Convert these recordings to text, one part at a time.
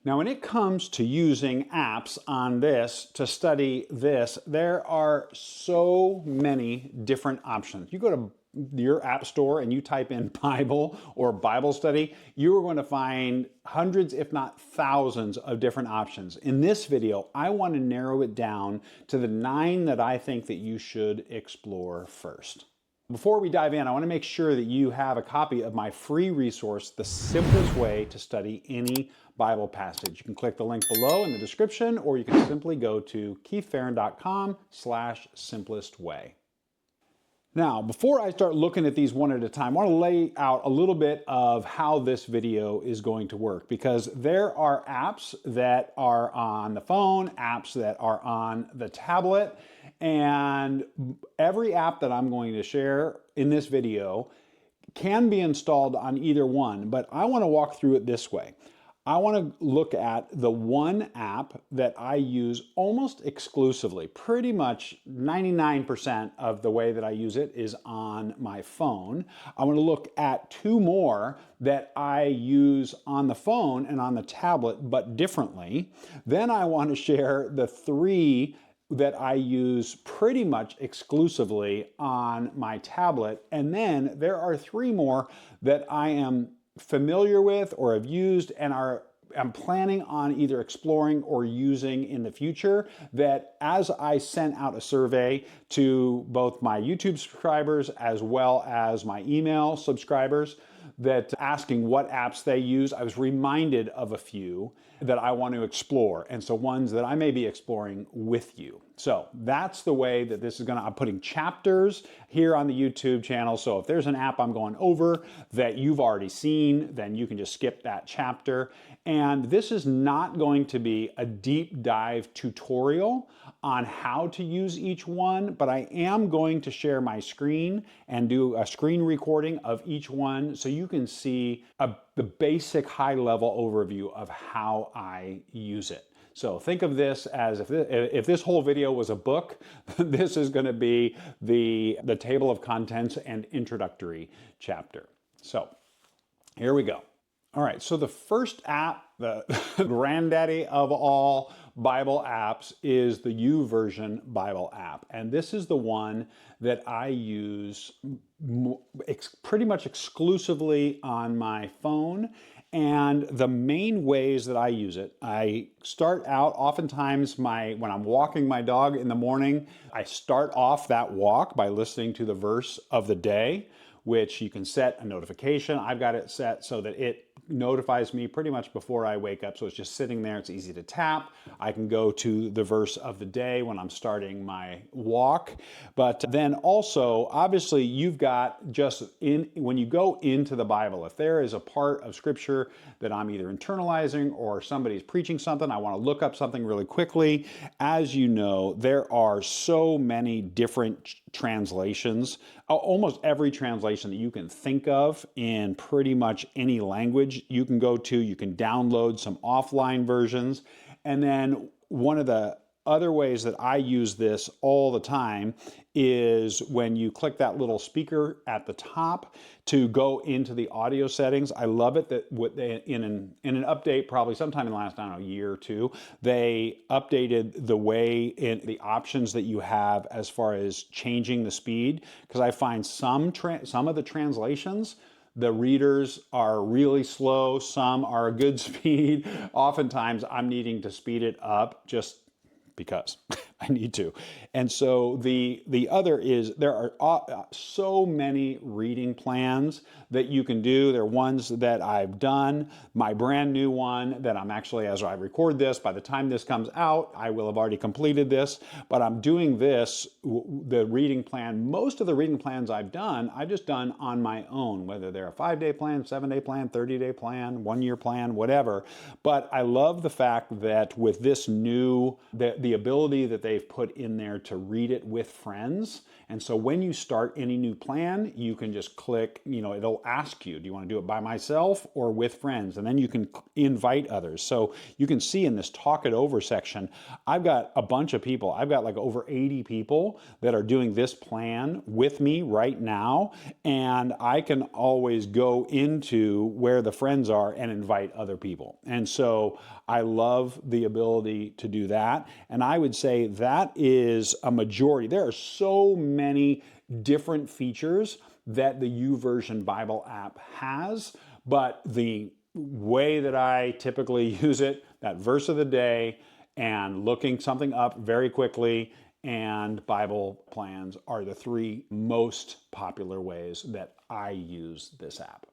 Now, when it comes to using apps on this to study this, there are so many different options. You go to your app store and you type in Bible or Bible study, you are going to find hundreds, if not thousands, of different options. In this video, I want to narrow it down to the 9 that I think that you should explore first. Before we dive in, I want to make sure that you have a copy of my free resource, The Simplest Way to Study Any Bible Passage. You can click the link below in the description, or you can simply go to keithfarron.com/simplestway. Now, before I start looking at these one at a time, I want to lay out a little bit of how this video is going to work, because there are apps that are on the phone, apps that are on the tablet, and every app that I'm going to share in this video can be installed on either one, but I want to walk through it this way. I want to look at the one app that I use almost exclusively. Pretty much 99% of the way that I use it is on my phone. I want to look at 2 more that I use on the phone and on the tablet, but differently. Then I want to share the 3 that I use pretty much exclusively on my tablet. And then there are 3 more that I am familiar with or have used and I'm planning on either exploring or using in the future, that as I sent out a survey to both my YouTube subscribers as well as my email subscribers, that asking what apps they use, I was reminded of a few that I want to explore, and so ones that I may be exploring with you. So that's the way that this is I'm putting chapters here on the YouTube channel, so if there's an app I'm going over that you've already seen, then you can just skip that chapter. And this is not going to be a deep dive tutorial on how to use each one, but I am going to share my screen and do a screen recording of each one so you can see the basic high-level overview of how I use it. So think of this as if this whole video was a book, this is going to be the table of contents and introductory chapter. So here we go. All right, so the first app, the granddaddy of all Bible apps, is the YouVersion Bible App. And this is the one that I use pretty much exclusively on my phone. And the main ways that I use it, I start out oftentimes when I'm walking my dog in the morning, I start off that walk by listening to the verse of the day, which you can set a notification. I've got it set so that it notifies me pretty much before I wake up. So it's just sitting there. It's easy to tap. I can go to the verse of the day when I'm starting my walk. But then also, obviously, you've got when you go into the Bible, if there is a part of Scripture that I'm either internalizing or somebody's preaching something, I want to look up something really quickly. As you know, there are so many different translations, almost every translation that you can think of in pretty much any language you can go to. You can download some offline versions. And then one of the other ways that I use this all the time is when you click that little speaker at the top to go into the audio settings. I love it that in an update, probably sometime in the last, I don't know, year or 2, they updated the way in the options that you have as far as changing the speed, because I find some of the translations, the readers are really slow, some are a good speed. Oftentimes I'm needing to speed it up just because I need to. And so the other is there are so many reading plans that you can do. There are ones that I've done. My brand new one that I'm actually, as I record this, by the time this comes out, I will have already completed this, but I'm doing this, the reading plan. Most of the reading plans I've just done on my own, whether they're a 5-day plan, 7-day plan, 30-day plan, 1-year plan, whatever. But I love the fact that with this new, the ability that they've put in there to read it with friends. And so when you start any new plan, you can just click, it'll ask you, do you want to do it by myself or with friends? And then you can invite others. So you can see in this talk it over section, I've got a bunch of people. I've got like over 80 people that are doing this plan with me right now. And I can always go into where the friends are and invite other people. And so I love the ability to do that. And I would say that is a majority. There are so many different features that the YouVersion Bible app has, but the way that I typically use it, that verse of the day and looking something up very quickly and Bible plans are the three most popular ways that I use this app.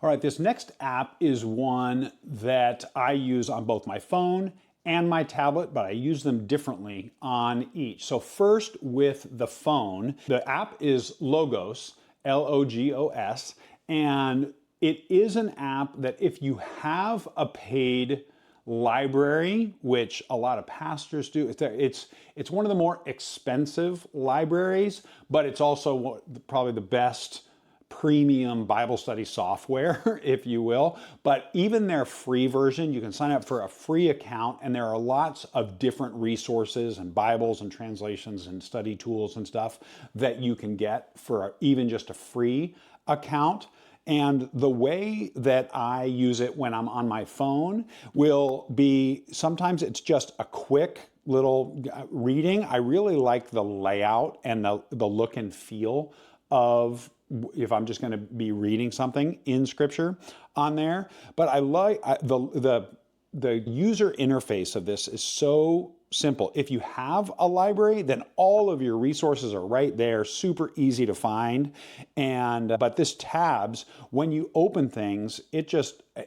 All right, this next app is one that I use on both my phone and my tablet, but I use them differently on each. So first with the phone, the app is Logos, Logos, and it is an app that if you have a paid library, which a lot of pastors do, it's one of the more expensive libraries, but it's also probably the best premium Bible study software, if you will. But even their free version, you can sign up for a free account, and there are lots of different resources and Bibles and translations and study tools and stuff that you can get for even just a free account. And the way that I use it when I'm on my phone will be, sometimes it's just a quick little reading. I really like the layout and the look and feel of, if I'm just going to be reading something in Scripture on there. But I like the user interface of this is so simple. If you have a library, then all of your resources are right there, super easy to find. But this tabs, when you open things,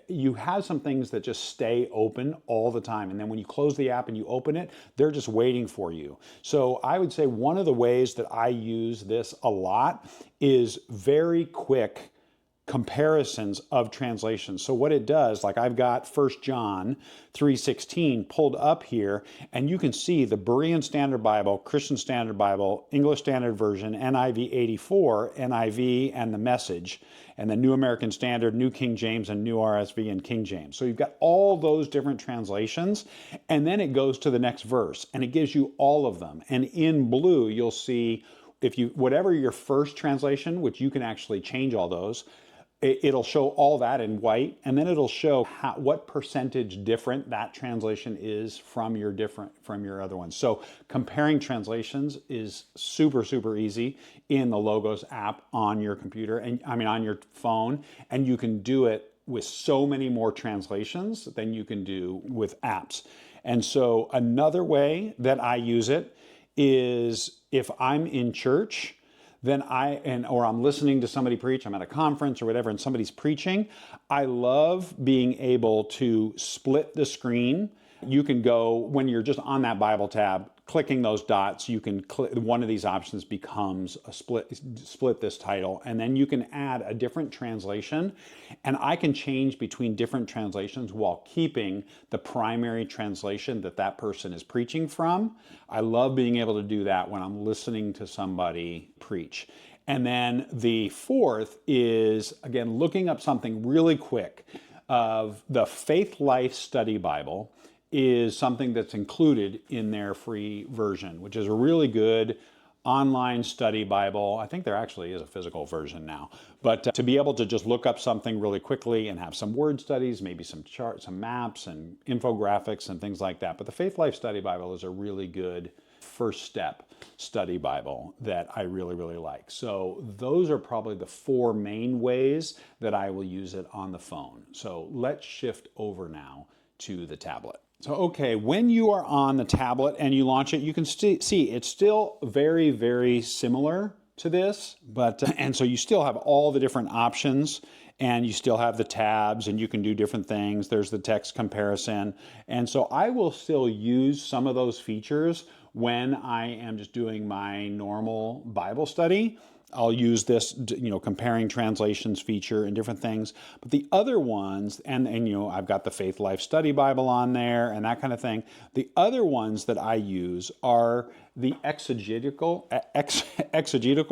you have some things that just stay open all the time. And then when you close the app and you open it, they're just waiting for you. So I would say one of the ways that I use this a lot is very quick comparisons of translations. So what it does, like I've got 1 John 3:16 pulled up here, and you can see the Berean Standard Bible, Christian Standard Bible, English Standard Version, NIV 84, NIV, and the Message, and the New American Standard, New King James, and New RSV, and King James. So you've got all those different translations, and then it goes to the next verse, and it gives you all of them. And in blue, you'll see, whatever your first translation, which you can actually change all those, it'll show all that in white, and then it'll show what percentage different that translation is from your other ones. So comparing translations is super, super easy in the Logos app on your computer, and on your phone, and you can do it with so many more translations than you can do with apps. And so another way that I use it is if I'm in church, then or I'm listening to somebody preach, I'm at a conference or whatever, and somebody's preaching, I love being able to split the screen. You can go, when you're just on that Bible tab, clicking those dots, you can one of these options becomes a split this title, and then you can add a different translation, and I can change between different translations while keeping the primary translation that person is preaching from. I love being able to do that when I'm listening to somebody preach. And then the fourth is, again, looking up something really quick. Of the Faith Life Study Bible is something that's included in their free version, which is a really good online study Bible. I think there actually is a physical version now. But to be able to just look up something really quickly and have some word studies, maybe some charts, some maps and infographics and things like that. But the Faith Life Study Bible is a really good first step study Bible that I really, really like. So those are probably the four main ways that I will use it on the phone. So let's shift over now to the tablet. So, okay, when you are on the tablet and you launch it, you can see it's still very, very similar to this, and so you still have all the different options, and you still have the tabs, and you can do different things. There's the text comparison, and so I will still use some of those features when I am just doing my normal Bible study. I'll use this, comparing translations feature and different things. But the other ones, and I've got the Faith Life Study Bible on there and that kind of thing. The other ones that I use are the exegetical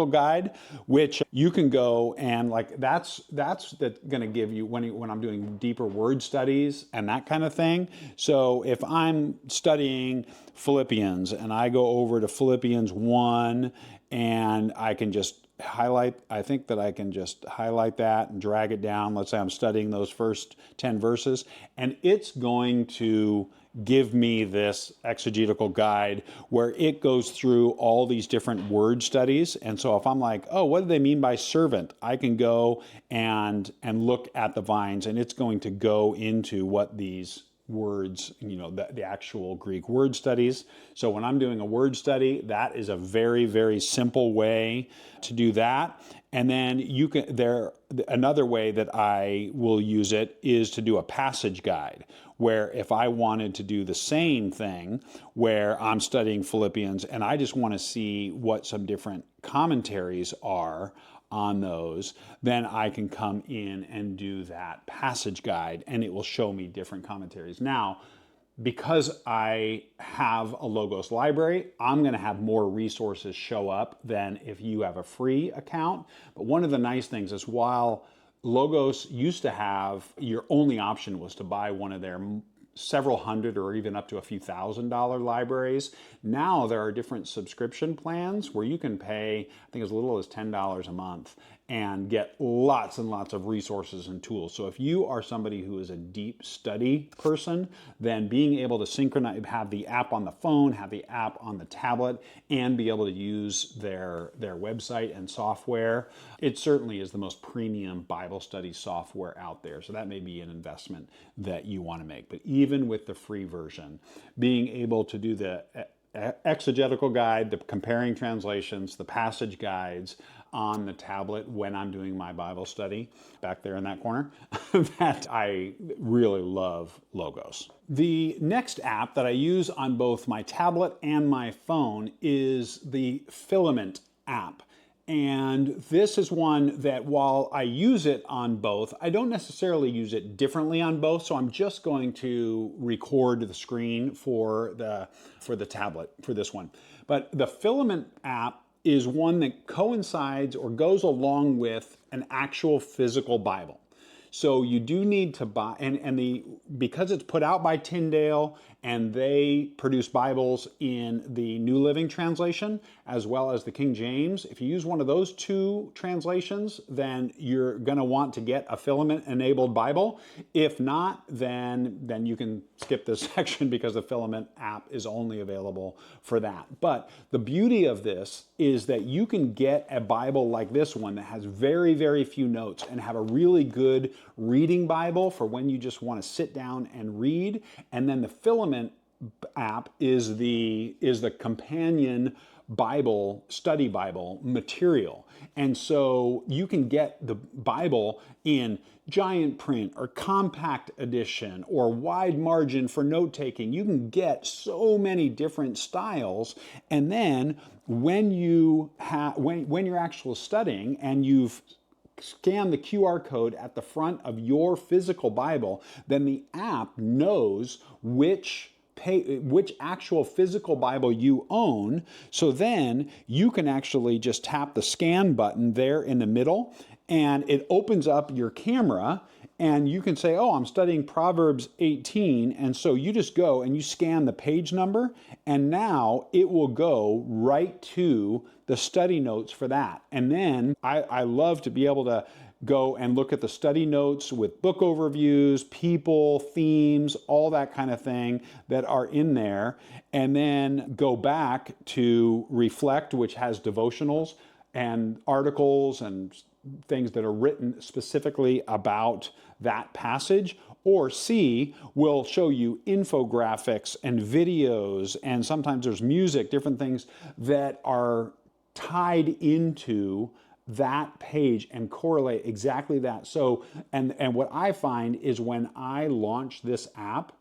guide, which you can go and that's going to give you when I'm doing deeper word studies and that kind of thing. So if I'm studying Philippians and I go over to Philippians 1, and I can just highlight, I think that I can just highlight that and drag it down. Let's say I'm studying those first 10 verses, and it's going to give me this exegetical guide where it goes through all these different word studies. And so if I'm like, oh, what do they mean by servant? I can go and look at the vines, and it's going to go into what these words, the actual Greek word studies. So when I'm doing a word study, that is a very, very simple way to do that. And then another way that I will use it is to do a passage guide, where if I wanted to do the same thing, where I'm studying Philippians and I just want to see what some different commentaries are on those, then I can come in and do that passage guide, and it will show me different commentaries. Now, because I have a Logos library, I'm going to have more resources show up than if you have a free account. But one of the nice things is, while Logos used to have, your only option was to buy one of their several hundred or even up to a few $1,000 libraries. Now there are different subscription plans where you can pay, I think, as little as $10 a month and get lots and lots of resources and tools. So if you are somebody who is a deep study person, then being able to synchronize, have the app on the phone, have the app on the tablet, and be able to use their website and software, it certainly is the most premium Bible study software out there. So that may be an investment that you want to make. But even with the free version, being able to do the exegetical guide, the comparing translations, the passage guides on the tablet when I'm doing my Bible study back there in that corner, that I really love Logos. The next app that I use on both my tablet and my phone is the Filament app. And this is one that, while I use it on both, I don't necessarily use it differently on both. So I'm just going to record the screen for the tablet for this one. But the Filament app is one that coincides or goes along with an actual physical Bible. So you do need to buy, because it's put out by Tyndale, and they produce Bibles in the New Living Translation as well as the King James. If you use one of those two translations, then you're going to want to get a Filament-enabled Bible. If not, then you can skip this section, because the Filament app is only available for that. But the beauty of this is that you can get a Bible like this one that has very, very few notes, and have a really good reading Bible for when you just want to sit down and read. And then the Filament app is the companion Bible, study Bible material. And so you can get the Bible in giant print or compact edition or wide margin for note taking. You can get so many different styles. And then when you're actually studying and you've scan the QR code at the front of your physical Bible, then the app knows which actual physical Bible you own. So then you can actually just tap the scan button there in the middle, and it opens up your camera, and you can say, oh, I'm studying Proverbs 18. And so you just go and you scan the page number, and now it will go right to the study notes for that. And then I love to be able to go and look at the study notes with book overviews, people, themes, all that kind of thing that are in there, and then go back to Reflect, which has devotionals and articles and things that are written specifically about that passage. Or C will show you infographics and videos, and sometimes there's music, different things that are tied into that page and correlate exactly that. So, and what I find is when I launch this app,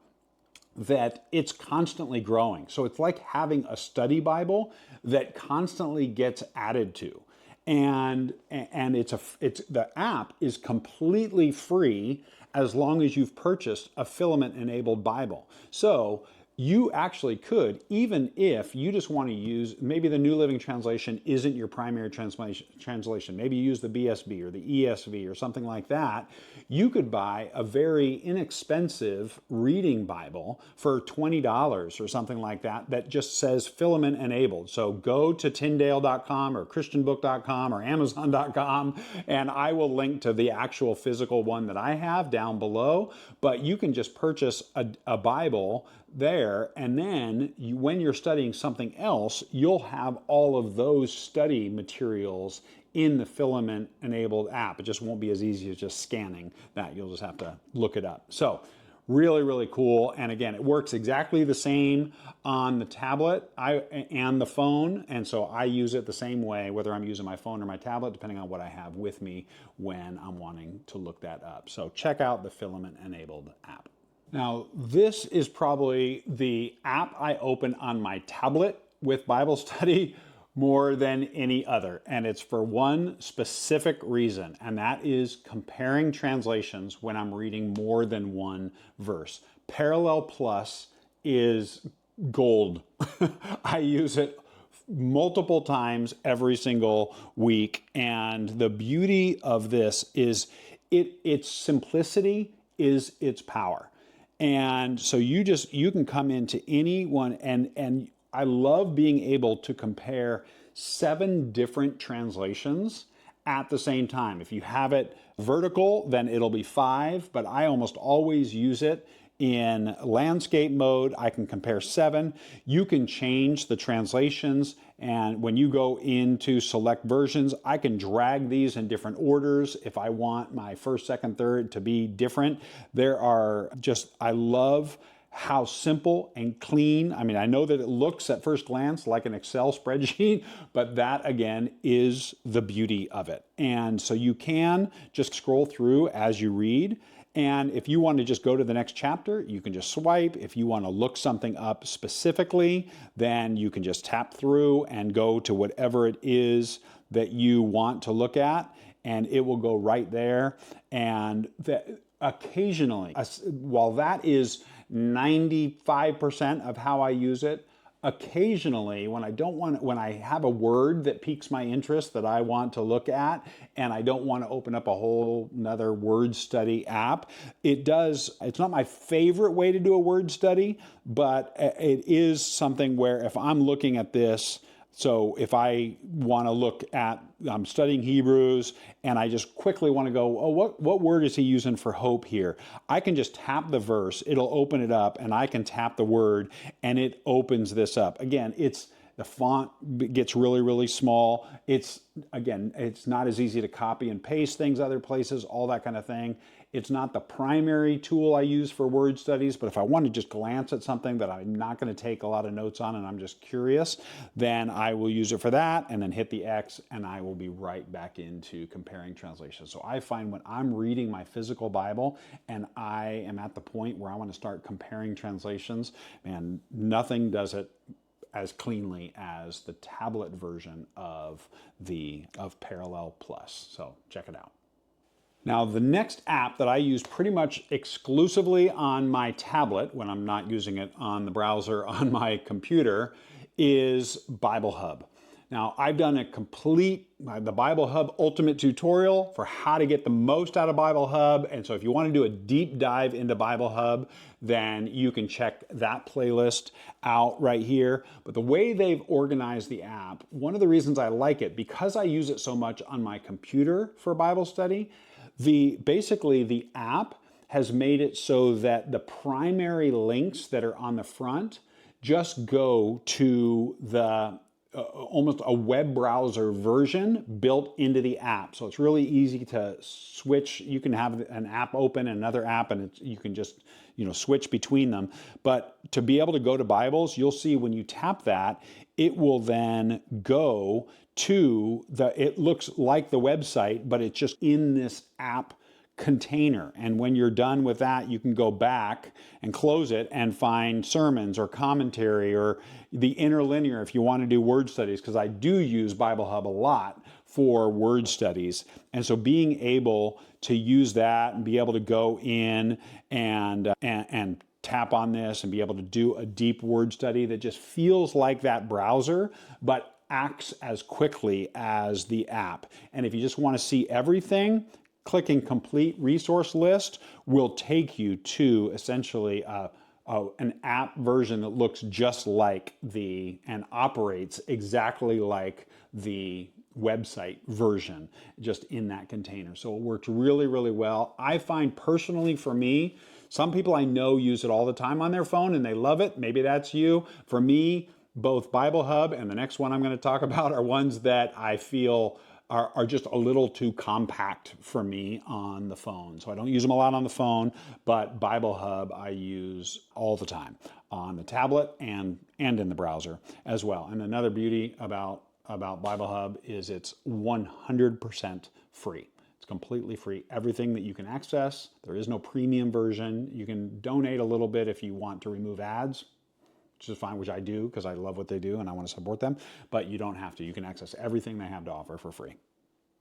that it's constantly growing. So it's like having a study Bible that constantly gets added to. And the app is completely free as long as you've purchased a Filament-enabled Bible. So you actually could, even if you just want to use, maybe the New Living Translation isn't your primary translation. Maybe you use the BSB or the ESV or something like that. You could buy a very inexpensive reading Bible for $20 or something like that that just says Filament enabled. So go to Tyndale.com or ChristianBook.com or Amazon.com, and I will link to the actual physical one that I have down below. But you can just purchase a Bible there, and then when you're studying something else, you'll have all of those study materials in the Filament enabled app. It just won't be as easy as just scanning that. You'll just have to look it up. So really, really cool. And again, it works exactly the same on the tablet and the phone. And so I use it the same way, whether I'm using my phone or my tablet, depending on what I have with me when I'm wanting to look that up. So check out the Filament enabled app. Now, this is probably the app I open on my tablet with Bible study more than any other. And it's for one specific reason, and that is comparing translations when I'm reading more than one verse. Parallel Plus is gold. I use it multiple times every single week. And the beauty of this is its simplicity is its power. And so you can come into any one, and I love being able to compare 7 different translations at the same time. If you have it vertical, then it'll be 5, but I almost always use it in landscape mode. I can compare 7. You can change the translations, and when you go into select versions, I can drag these in different orders if I want my first, second, third to be different. I love how simple and clean. I mean, I know that it looks at first glance like an Excel spreadsheet, but that again is the beauty of it. And so you can just scroll through as you read. And if you want to just go to the next chapter, you can just swipe. If you want to look something up specifically, then you can just tap through and go to whatever it is that you want to look at, and it will go right there. And occasionally, while that is 95% of how I use it, occasionally when I have a word that piques my interest that I want to look at and I don't want to open up a whole nother word study app, it's not my favorite way to do a word study, but it is something where if I'm looking at this, so if I want to look at, I'm studying Hebrews and I just quickly want to go, oh, what word is he using for hope here? I can just tap the verse, it'll open it up, and I can tap the word and it opens this up. Again, the font gets really, really small. It's not as easy to copy and paste things other places, all that kind of thing. It's not the primary tool I use for word studies, but if I want to just glance at something that I'm not going to take a lot of notes on and I'm just curious, then I will use it for that and then hit the X and I will be right back into comparing translations. So I find when I'm reading my physical Bible and I am at the point where I want to start comparing translations, man, nothing does it as cleanly as the tablet version of Parallel Plus. So check it out. Now, the next app that I use pretty much exclusively on my tablet when I'm not using it on the browser on my computer is Bible Hub. Now, I've done the Bible Hub Ultimate tutorial for how to get the most out of Bible Hub. And so if you want to do a deep dive into Bible Hub, then you can check that playlist out right here. But the way they've organized the app, one of the reasons I like it, because I use it so much on my computer for Bible study, basically the app has made it so that the primary links that are on the front just go to the almost a web browser version built into the app. So it's really easy to switch. You can have an app open, another app, and you can just switch between them. But to be able to go to Bibles, you'll see when you tap that, it will then go to it looks like the website, but it's just in this app container. And when you're done with that, you can go back and close it and find sermons or commentary or the interlinear if you want to do word studies, because I do use Bible Hub a lot for word studies. And so being able to use that and be able to go in and tap on this and be able to do a deep word study that just feels like that browser, but acts as quickly as the app. And if you just want to see everything, clicking complete resource list will take you to essentially an app version that looks just like and operates exactly like the website version, just in that container. So it works really, really well. I find personally, for me, some people I know use it all the time on their phone and they love it. Maybe that's you. For me, both Bible Hub and the next one I'm going to talk about are ones that I feel are just a little too compact for me on the phone. So I don't use them a lot on the phone, but Bible Hub I use all the time on the tablet and in the browser as well. And another beauty about Bible Hub is it's 100% free. It's completely free. Everything that you can access. There is no premium version. You can donate a little bit if you want to remove ads, which is fine, which I do because I love what they do and I want to support them, but you don't have to. You can access everything they have to offer for free.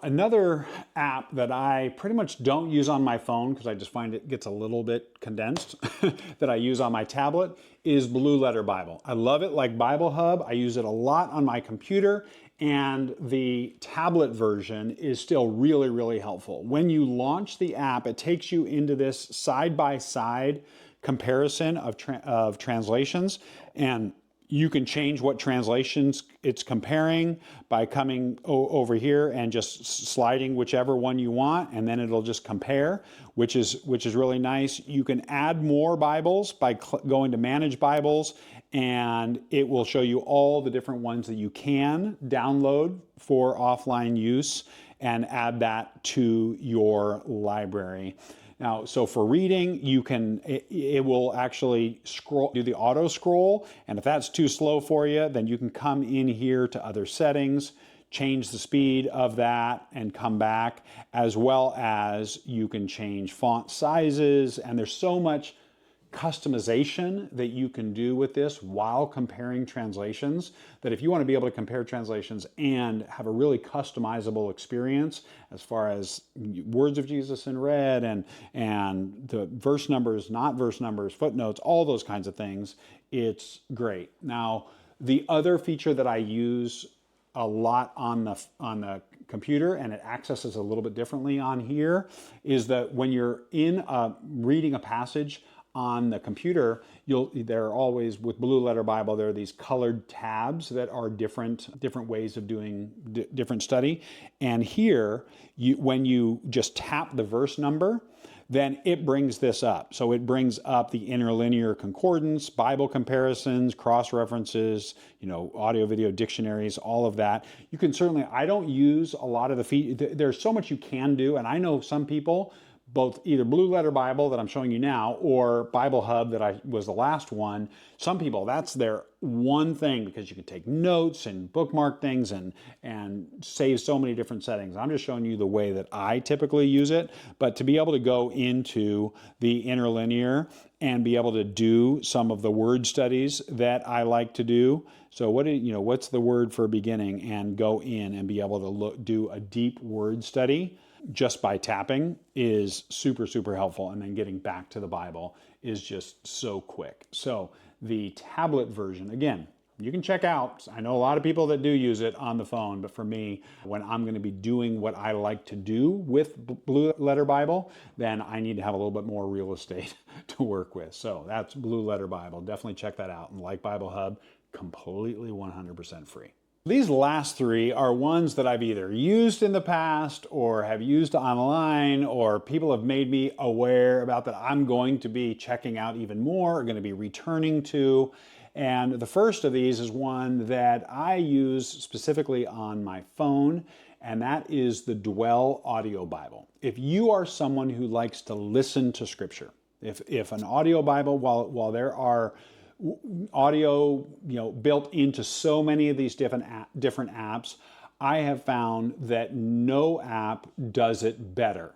Another app that I pretty much don't use on my phone because I just find it gets a little bit condensed that I use on my tablet is Blue Letter Bible. I love it like Bible Hub. I use it a lot on my computer, and the tablet version is still really, really helpful. When you launch the app, it takes you into this side-by-side comparison of translations, and you can change what translations it's comparing by coming over here and just sliding whichever one you want, and then it'll just compare, which is really nice. You can add more Bibles by going to Manage Bibles, and it will show you all the different ones that you can download for offline use and add that to your library. Now, so for reading, it will actually do the auto scroll, and if that's too slow for you, then you can come in here to other settings, change the speed of that, and come back, as well as you can change font sizes, and there's so much customization that you can do with this while comparing translations, that if you want to be able to compare translations and have a really customizable experience as far as words of Jesus in red and the verse numbers, not verse numbers, footnotes, all those kinds of things, it's great. Now, the other feature that I use a lot on the computer, and it accesses a little bit differently on here, is that when you're reading a passage on the computer, there are always, with Blue Letter Bible, there are these colored tabs that are different ways of doing different study. And here, when you just tap the verse number, then it brings this up. So it brings up the interlinear concordance, Bible comparisons, cross-references, audio, video, dictionaries, all of that. You can certainly, I don't use a lot of the features. There's so much you can do, and I know some people, both either Blue Letter Bible that I'm showing you now or Bible Hub that was the last one, some people, that's their one thing because you can take notes and bookmark things and save so many different settings. I'm just showing you the way that I typically use it, but to be able to go into the interlinear and be able to do some of the word studies that I like to do. So what's the word for beginning, and go in and be able to do a deep word study just by tapping is super, super helpful. And then getting back to the Bible is just so quick. So the tablet version, again, you can check out. I know a lot of people that do use it on the phone, but for me, when I'm going to be doing what I like to do with Blue Letter Bible, then I need to have a little bit more real estate to work with. So that's Blue Letter Bible. Definitely check that out. And like Bible Hub, completely 100% free. These last three are ones that I've either used in the past or have used online, or people have made me aware about that I'm going to be checking out even more, or going to be returning to. And the first of these is one that I use specifically on my phone, and that is the Dwell Audio Bible. If you are someone who likes to listen to Scripture, if an audio Bible, while there are audio, built into so many of these different apps, I have found that no app does it better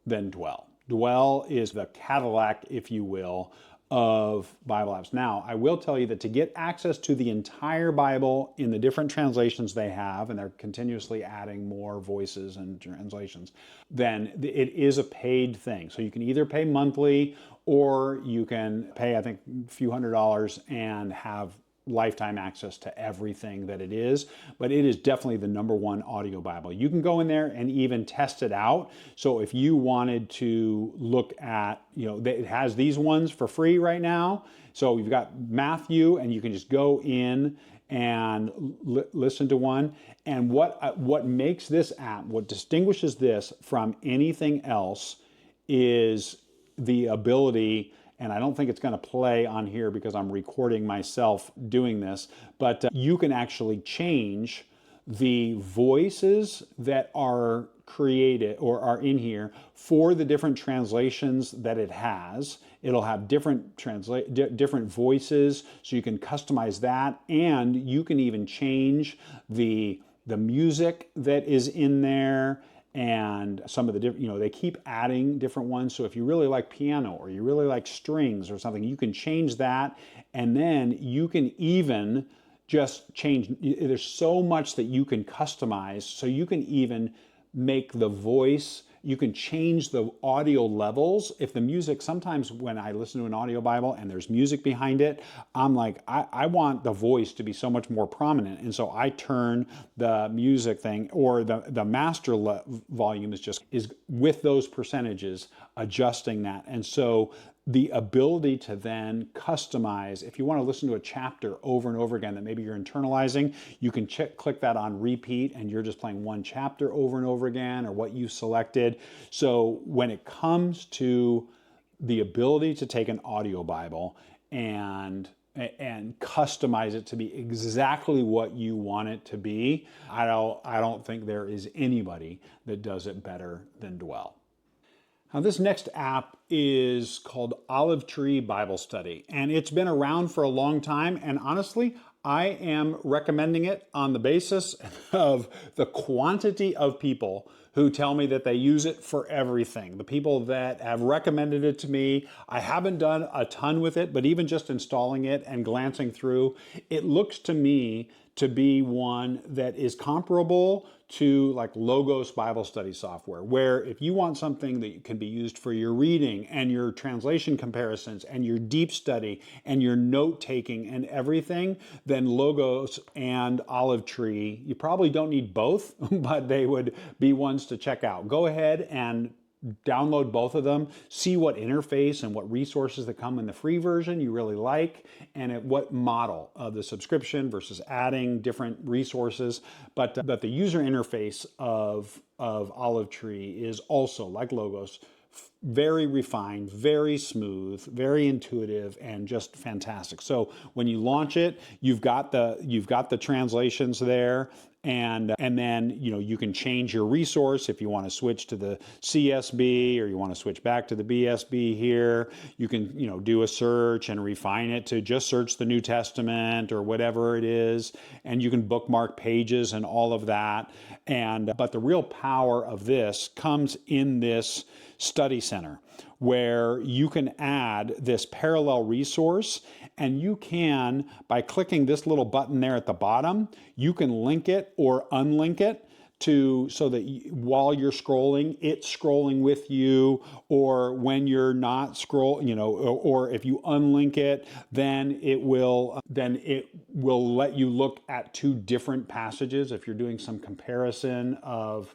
than Dwell. Dwell is the Cadillac, if you will, of Bible apps. Now, I will tell you that to get access to the entire Bible in the different translations they have, and they're continuously adding more voices and translations, then it is a paid thing. So you can either pay monthly or you can pay, I think, a few $100s and have lifetime access to everything that it is. But it is definitely the #1 audio Bible. You can go in there and even test it out. So if you wanted to look at, it has these ones for free right now. So you've got Matthew, and you can just go in and listen to one. And what makes this app, what distinguishes this from anything else, is the ability, and I don't think it's going to play on here because I'm recording myself doing this, but you can actually change the voices that are created or are in here for the different translations that it has. It'll have different voices, so you can customize that, and you can even change the music that is in there. And some of the different, they keep adding different ones. So if you really like piano or you really like strings or something, you can change that. And then you can even just change. There's so much that you can customize. So you can even make the voice, you can change the audio levels. If the music, sometimes when I listen to an audio Bible and there's music behind it, I'm like, I want the voice to be so much more prominent. And so I turn the music thing, or the master volume is with those percentages, adjusting that. And so the ability to then customize, if you want to listen to a chapter over and over again that maybe you're internalizing, you can click that on repeat, and you're just playing one chapter over and over again, or what you selected. So when it comes to the ability to take an audio Bible and customize it to be exactly what you want it to be, I don't think there is anybody that does it better than Dwell. Now, this next app is called Olive Tree Bible Study, and it's been around for a long time, and honestly, I am recommending it on the basis of the quantity of people who tell me that they use it for everything. The people that have recommended it to me, I haven't done a ton with it, but even just installing it and glancing through, it looks to me to be one that is comparable to like Logos Bible study software, where if you want something that can be used for your reading and your translation comparisons and your deep study and your note taking and everything, then Logos and Olive Tree, you probably don't need both, but they would be ones to check out. Go ahead and download both of them, see what interface and what resources that come in the free version you really like, and at what model of the subscription versus adding different resources. But the user interface of Olive Tree is also, like Logos, very refined, very smooth, very intuitive, and just fantastic. So when you launch it, you've got the translations there, and then you can change your resource if you want to switch to the CSB or you want to switch back to the BSB here. You can do a search and refine it to just search the New Testament or whatever it is, and you can bookmark pages and all of that. But the real power of this comes in this study center, where you can add this parallel resource, and you can, by clicking this little button there at the bottom, you can link it or unlink it so that while you're scrolling, it's scrolling with you, or when you're not scrolling, or if you unlink it, then it will let you look at two different passages if you're doing some comparison of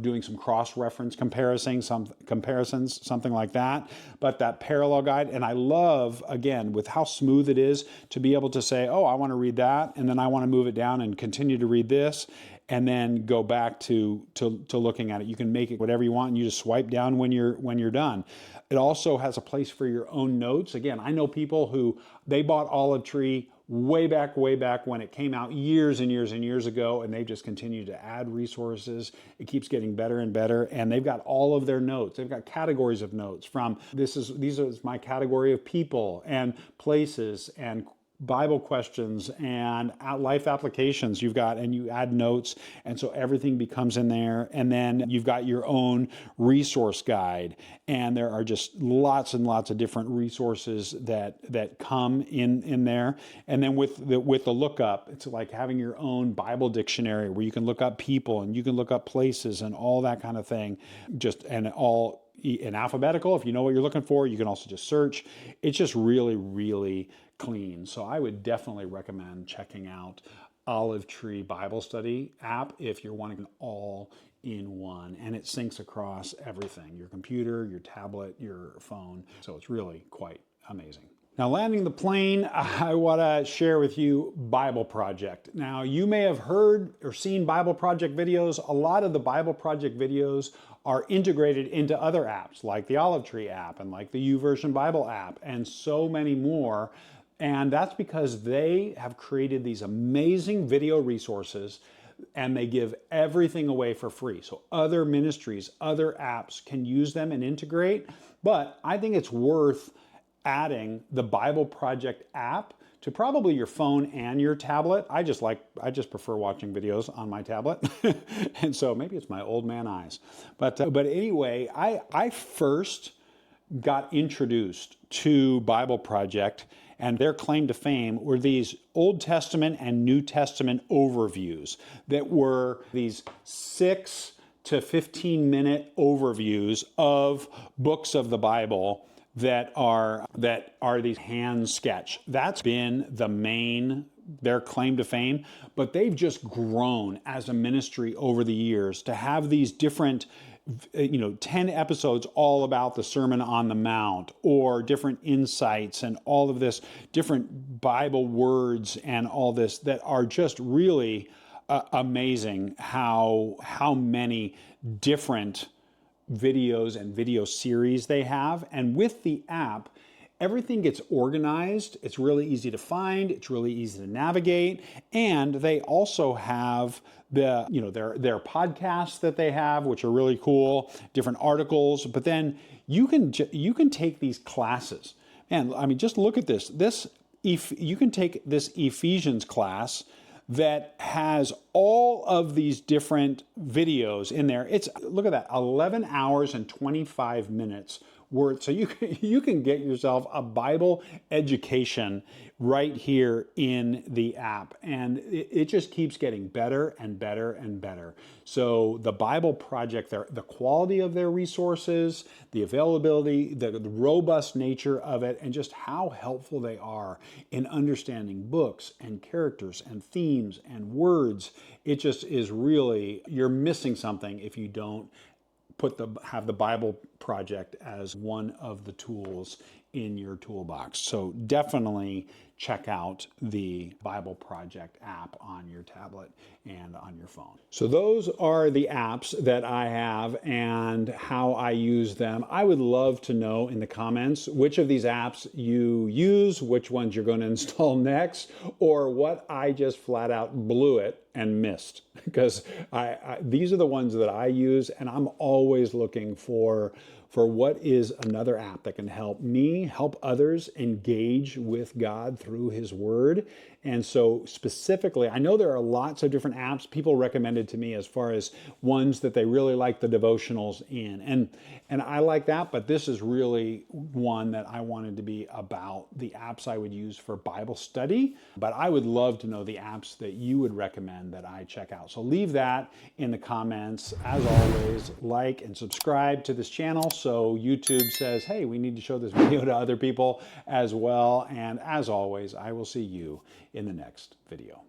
doing some cross-reference comparisons, something like that. But that parallel guide, and I love, again, with how smooth it is to be able to say, oh, I want to read that, and then I want to move it down and continue to read this, and then go back to looking at it. You can make it whatever you want, and you just swipe down when you're done. It also has a place for your own notes. Again, I know people who, they bought Olive Tree way back when it came out years and years and years ago, and they've just continued to add resources. It keeps getting better and better, and they've got all of their notes. They've got categories of notes from these is my category of people and places and Bible questions and life applications you've got, and you add notes, and so everything becomes in there. And then you've got your own resource guide, and there are just lots and lots of different resources that come in there. And then with the lookup, it's like having your own Bible dictionary where you can look up people and you can look up places and all that kind of thing. And all in alphabetical. If you know what you're looking for, you can also just search. It's just really, really clean. So I would definitely recommend checking out Olive Tree Bible Study app if you're wanting an all-in-one, and it syncs across everything, your computer, your tablet, your phone. So it's really quite amazing. Now, landing the plane, I want to share with you Bible Project. Now, you may have heard or seen Bible Project videos. A lot of the Bible Project videos are integrated into other apps like the Olive Tree app and like the YouVersion Bible app and so many more. And that's because they have created these amazing video resources and they give everything away for free. So other ministries, other apps can use them and integrate. But I think it's worth adding the Bible Project app to probably your phone and your tablet. I just prefer watching videos on my tablet. And so maybe it's my old man eyes. But anyway, I first got introduced to Bible Project, and their claim to fame were these Old Testament and New Testament overviews that were these 6 to 15-minute overviews of books of the Bible that are these hand sketch. That's been their claim to fame, but they've just grown as a ministry over the years to have these different 10 episodes all about the Sermon on the Mount, or different insights and all of this different Bible words and all this that are just really amazing how many different videos and video series they have. And with the app, everything gets organized. It's really easy to find. It's really easy to navigate. And they also have their podcasts that they have, which are really cool, different articles. But then you can take these classes. And I mean, just look at this. You can take this Ephesians class that has all of these different videos in there. Look at that, 11 hours and 25 minutes worth. So you can get yourself a Bible education right here in the app. And it just keeps getting better and better and better. So the Bible Project, the quality of their resources, the availability, the robust nature of it, and just how helpful they are in understanding books and characters and themes and words. It just is really, you're missing something if you don't have the Bible Project as one of the tools in your toolbox. So definitely check out the Bible Project app on your tablet and on your phone. So those are the apps that I have and how I use them. I would love to know in the comments which of these apps you use, which ones you're going to install next, or what I just flat out blew it and missed, because these are the ones that I use, and I'm always looking for what is another app that can help me, help others engage with God through His Word. And so specifically, I know there are lots of different apps people recommended to me as far as ones that they really like the devotionals in. And I like that, but this is really one that I wanted to be about the apps I would use for Bible study. But I would love to know the apps that you would recommend that I check out. So leave that in the comments. As always, like and subscribe to this channel so YouTube says, hey, we need to show this video to other people as well. And as always, I will see you in the next video.